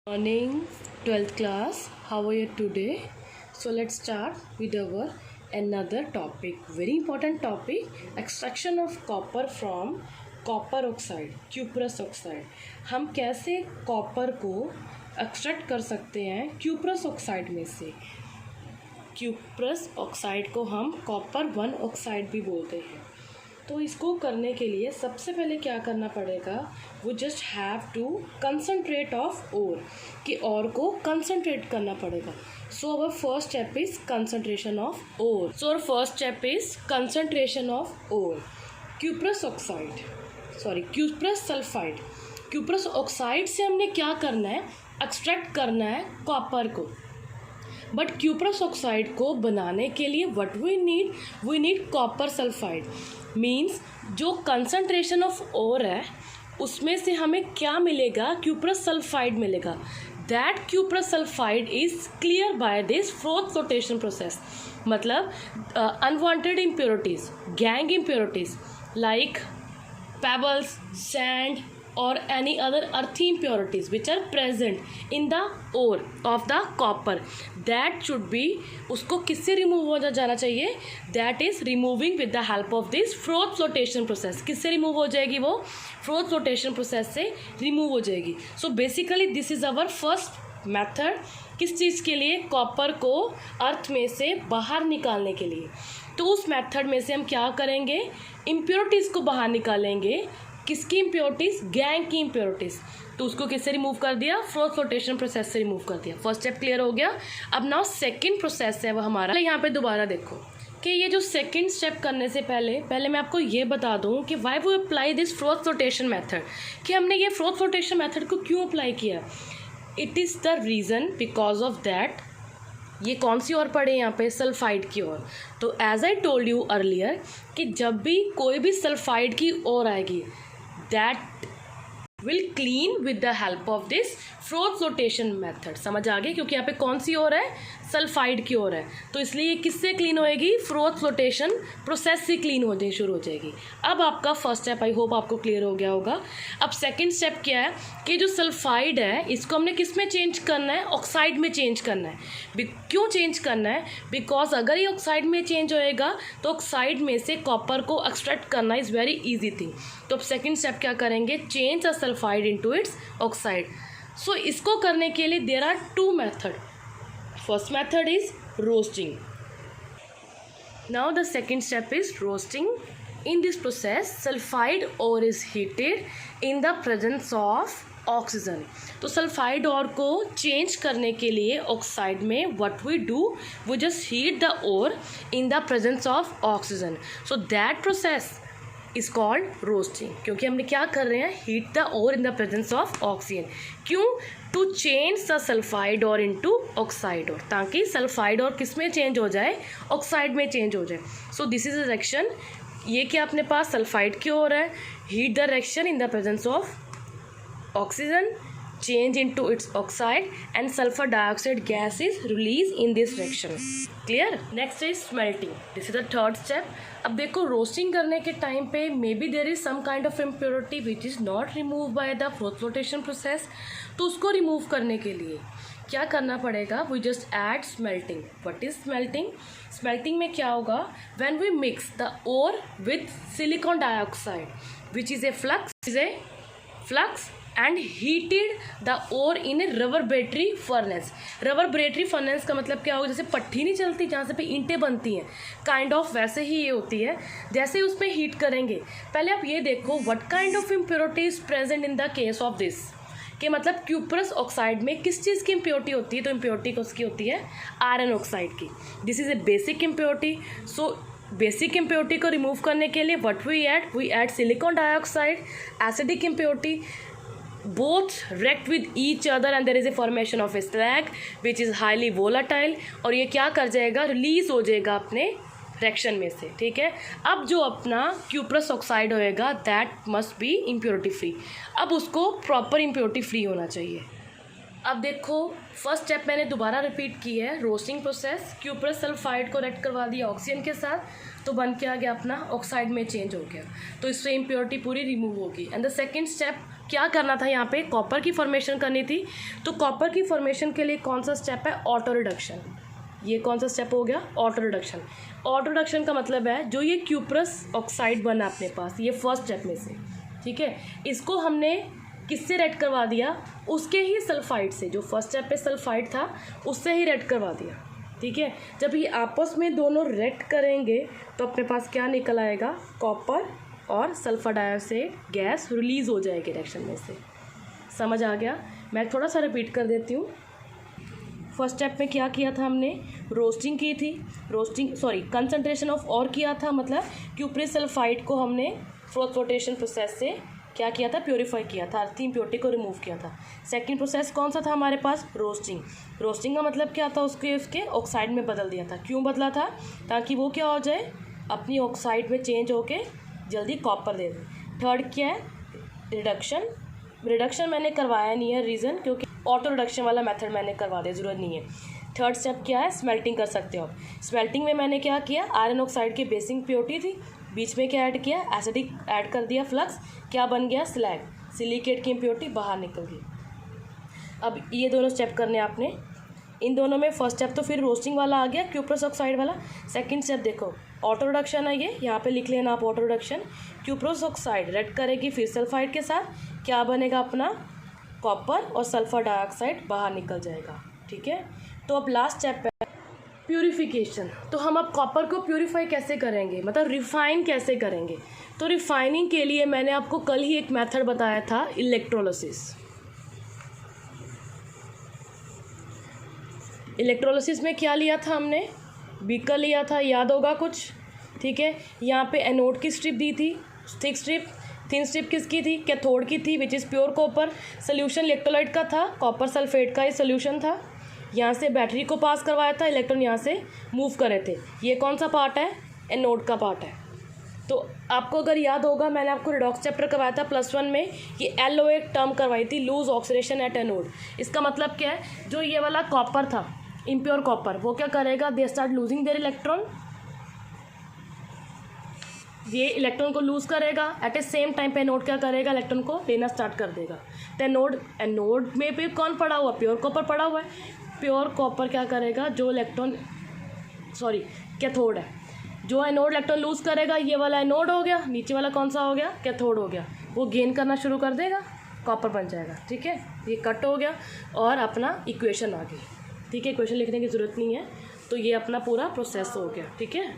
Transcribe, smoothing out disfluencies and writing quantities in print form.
Morning, 12th class. How are you today? So let's start with our another topic. Very important topic. Extraction of copper from copper oxide, cuprous oxide. हम कैसे copper को extract कर सकते हैं cuprous oxide में से। Cuprous oxide को हम कॉपर 1 ऑक्साइड भी बोलते हैं। तो इसको करने के लिए सबसे पहले क्या करना पड़ेगा, वो just have to concentrate of ore, कि ओर को कंसनट्रेट करना पड़ेगा। So our first step is concentration of ore. So our first step is concentration of ore. Cuprous oxide, sorry cuprous sulphide. Cuprous oxide से हमने क्या करना है, extract करना है कॉपर को। बट क्यूप्रस ऑक्साइड को बनाने के लिए what we need copper sulphide. Means जो कंसनट्रेशन ऑफ ओर है उसमें से हमें क्या मिलेगा, क्यूप्रस सल्फाइड मिलेगा। That cuprous sulphide is clear by this froth flotation process. मतलब unwanted impurities, gangue impurities like pebbles, sand or any other earthy impurities which are present in the ore of the copper, that should be, उसको किससे remove हो जाना चाहिए, that is removing with the help of this fourth flotation process। किससे remove हो जाएगी वो, fourth flotation process से रिमूव हो जाएगी। So basically this is our first method। किस चीज़ के लिए, कॉपर को अर्थ में से बाहर निकालने के लिए। तो उस मेथड में से हम क्या करेंगे, इम्प्योरिटीज़ को बाहर निकालेंगे। किसकी इम्प्योरिटीज़, गैंग की इम्प्योरिटीज़। तो उसको किससे रिमूव कर दिया, फोर्थ फ्लोटेशन प्रोसेस से रिमूव कर दिया। फर्स्ट स्टेप क्लियर हो गया। अब नाउ सेकंड प्रोसेस है वो हमारा। यहाँ पे दोबारा देखो कि ये जो सेकंड स्टेप करने से पहले मैं आपको ये बता दूँ कि वाई वो apply this froth flotation method, कि हमने ये फोर्थ फ्लोटेशन मेथड को क्यों अप्लाई किया। It is the reason because of that, ये कौन सी ओर पड़े यहाँ पे, सल्फाइड की ओर। तो as I told you earlier कि जब भी कोई भी सल्फाइड की ओर आएगी, that will clean with the help of this fourth flotation method। समझ आ गई, क्योंकि यहाँ पे कौन सी ओर है, सल्फाइड की ओर है, तो इसलिए ये किससे क्लीन होएगी, फोर्थ फ्लोटेशन प्रोसेस से क्लीन होने शुरू हो जाएगी। अब आपका फर्स्ट स्टेप आई होप आपको क्लियर हो गया होगा। अब सेकंड स्टेप क्या है कि जो सल्फाइड है इसको हमने किस में चेंज करना है, ऑक्साइड में चेंज करना है। क्यों चेंज करना है, बिकॉज अगर ये ऑक्साइड में चेंज होएगा तो ऑक्साइड में से कॉपर को एक्सट्रैक्ट करना इज़ वेरी ईजी थिंग। तो अब सेकेंड स्टेप क्या करेंगे, change the sulphide into its oxide. So इसको करने के लिए there are two method. First method is roasting. Now the second step is roasting. In this process, sulfide ore is heated in the presence of oxygen. तो sulphide ओर को change करने के लिए oxide में what we do, we just heat the ore in the presence of oxygen. So that process is called roasting। क्योंकि हमने क्या कर रहे हैं, heat the ore in the presence of oxygen. क्यों, to change the sulphide ore into oxide ore, ताकि sulphide और किस में चेंज हो जाए, ऑक्साइड में चेंज हो जाए। So this is a reaction. ये क्या अपने पास सल्फाइड की ओर है, heat the reaction in the presence of oxygen, change into its oxide and sulfur dioxide gas is released in this reaction। clear? next is smelting। this is the third step। अब देखो roasting करने के time पे may be there is some kind of impurity which is not remove by the froth flotation process. तो उसको remove करने के लिए क्या करना पड़ेगा, we just add smelting. What is smelting, smelting में क्या होगा, when we mix the ore with silicon dioxide which is a flux and heated the ore in a reverberatory furnace. Reverberatory furnace का मतलब क्या होगा, जैसे पट्टी नहीं चलती जहाँ से पे ईंटें बनती हैं, काइंड ऑफ वैसे ही ये होती है। जैसे ही उसमें हीट करेंगे, पहले आप ये देखो what kind of impurity is present in the case of this, कि मतलब क्यूप्रस ऑक्साइड में किस चीज़ की इम्प्योरिटी होती है। तो इम्प्योरिटी उसकी होती है आयरन ऑक्साइड की। This is a basic impurity. So basic impurity को रिमूव करने के लिए what we add silicon dioxide, acidic impurity, both react with each other and there is a formation of a slag which is highly volatile। और ये क्या कर जाएगा, release हो जाएगा अपने रिएक्शन में से। ठीक है, अब जो अपना क्यूप्रस ऑक्साइड होएगा that must be impurity free. अब उसको प्रॉपर इम्प्योरिटी फ्री होना चाहिए। अब देखो फर्स्ट स्टेप मैंने दोबारा रिपीट की है, रोस्टिंग प्रोसेस। क्यूप्रस सल्फाइड को रिएक्ट करवा दिया ऑक्सीजन के साथ, तो बन के आ गया अपना ऑक्साइड में चेंज हो गया, तो इससे इम्प्योरिटी पूरी रिमूव होगी। एंड द सेकेंड स्टेप क्या करना था यहाँ पे, कॉपर की फॉर्मेशन करनी थी। तो कॉपर की फॉर्मेशन के लिए कौन सा स्टेप है, ऑटो रिडक्शन। ये कौन सा स्टेप हो गया, ऑटो रिडक्शन। ऑटो रिडक्शन का मतलब है जो ये क्यूप्रस ऑक्साइड बना अपने पास, ये फर्स्ट स्टेप में से, ठीक है, इसको हमने किससे रेड करवा दिया, उसके ही सल्फाइड से, जो फर्स्ट स्टेप पे सल्फाइड था उससे ही रेड करवा दिया, ठीक है। जब ये आपस में दोनों रेड करेंगे तो अपने पास क्या निकल आएगा, कॉपर और सल्फर डाइऑक्साइड गैस रिलीज़ हो जाएगी रिएक्शन में से। समझ आ गया। मैं थोड़ा सा रिपीट कर देती हूँ। फर्स्ट स्टेप में क्या किया था हमने, रोस्टिंग की थी, कंसंट्रेशन ऑफ और किया था, मतलब क्यूप्रिस सल्फाइड को हमने फ्लोटेशन प्रोसेस से क्या किया था, प्योरीफाई किया था, अर्थ इम्प्योरिटी को रिमूव किया था। सेकंड प्रोसेस कौन सा था हमारे पास, रोस्टिंग। रोस्टिंग का मतलब क्या था, उसके ऑक्साइड में बदल दिया था। क्यों बदला था, ताकि वो क्या हो जाए, अपनी ऑक्साइड में चेंज होके जल्दी कॉपर दे दे। थर्ड क्या है, रिडक्शन। रिडक्शन मैंने करवाया नहीं है, रीज़न क्योंकि ऑटो रिडक्शन वाला मेथड मैंने करवा दिया, ज़रूरत नहीं है। थर्ड स्टेप क्या है, स्मेल्टिंग कर सकते हो आप। स्मेल्टिंग में मैंने क्या किया, आयरन ऑक्साइड की बेसिक प्योरिटी थी, बीच में क्या ऐड किया, एसिडिक ऐड कर दिया, फ्लक्स, क्या बन गया, स्लैग, सिलिकेट की इम्प्योरिटी बाहर निकल गई। अब ये दोनों स्टेप करने आपने, इन दोनों में फर्स्ट स्टेप तो फिर रोस्टिंग वाला आ गया, क्यूप्रस ऑक्साइड वाला। सेकंड स्टेप देखो, ऑटो रिडक्शन है, ये यहाँ पे लिख लेना आप, auto reduction. Cuprous oxide red करेगी फिर सल्फाइड के साथ, क्या बनेगा अपना, कॉपर और सल्फर डाइऑक्साइड बाहर निकल जाएगा, ठीक है। तो अब लास्ट स्टेप है प्यूरिफिकेशन। तो हम अब कॉपर को प्यूरिफाई कैसे करेंगे, मतलब रिफाइन कैसे करेंगे। तो रिफाइनिंग के लिए मैंने आपको कल ही एक मेथड बताया था, इलेक्ट्रोलिसिस। इलेक्ट्रोलिसिस में क्या लिया था हमने, बीकर लिया था, याद होगा कुछ, ठीक है। यहाँ पे एनोड की स्ट्रिप दी थी, थिक स्ट्रिप। थिन स्ट्रिप किसकी थी, कैथोड की थी, which is pure copper. Solution electrolyte का था, कॉपर सल्फेट का ही सोल्यूशन था। यहाँ से बैटरी को पास करवाया था, इलेक्ट्रॉन यहाँ से मूव करे थे। ये कौन सा पार्ट है, एनोड का पार्ट है। तो आपको अगर याद होगा, मैंने आपको रिडॉक्स चैप्टर करवाया था +1 में, ये LO एक टर्म करवाई थी, लूज ऑक्सीडेशन एट एनोड। इसका मतलब क्या है, जो ये वाला कॉपर था, इम्प्योर कॉपर, वो क्या करेगा, they start losing their electron, ये इलेक्ट्रॉन को लूज़ करेगा, एट ए सेम टाइम पे एनोड क्या करेगा, इलेक्ट्रॉन को लेना स्टार्ट कर देगा। तो एनोड में भी कौन पड़ा हुआ, प्योर कॉपर पड़ा हुआ है। प्योर कॉपर क्या करेगा, जो कैथोड है, जो एनोड इलेक्ट्रॉन लूज़ करेगा, ये वाला एनोड हो गया, नीचे वाला कौन सा हो गया, कैथोड हो गया, वो गेन करना शुरू कर देगा, कॉपर बन जाएगा, ठीक है। ये कट हो गया और अपना इक्वेशन आ गई, ठीक है। इक्वेशन लिखने की ज़रूरत नहीं है, तो ये अपना पूरा प्रोसेस हो गया, ठीक है।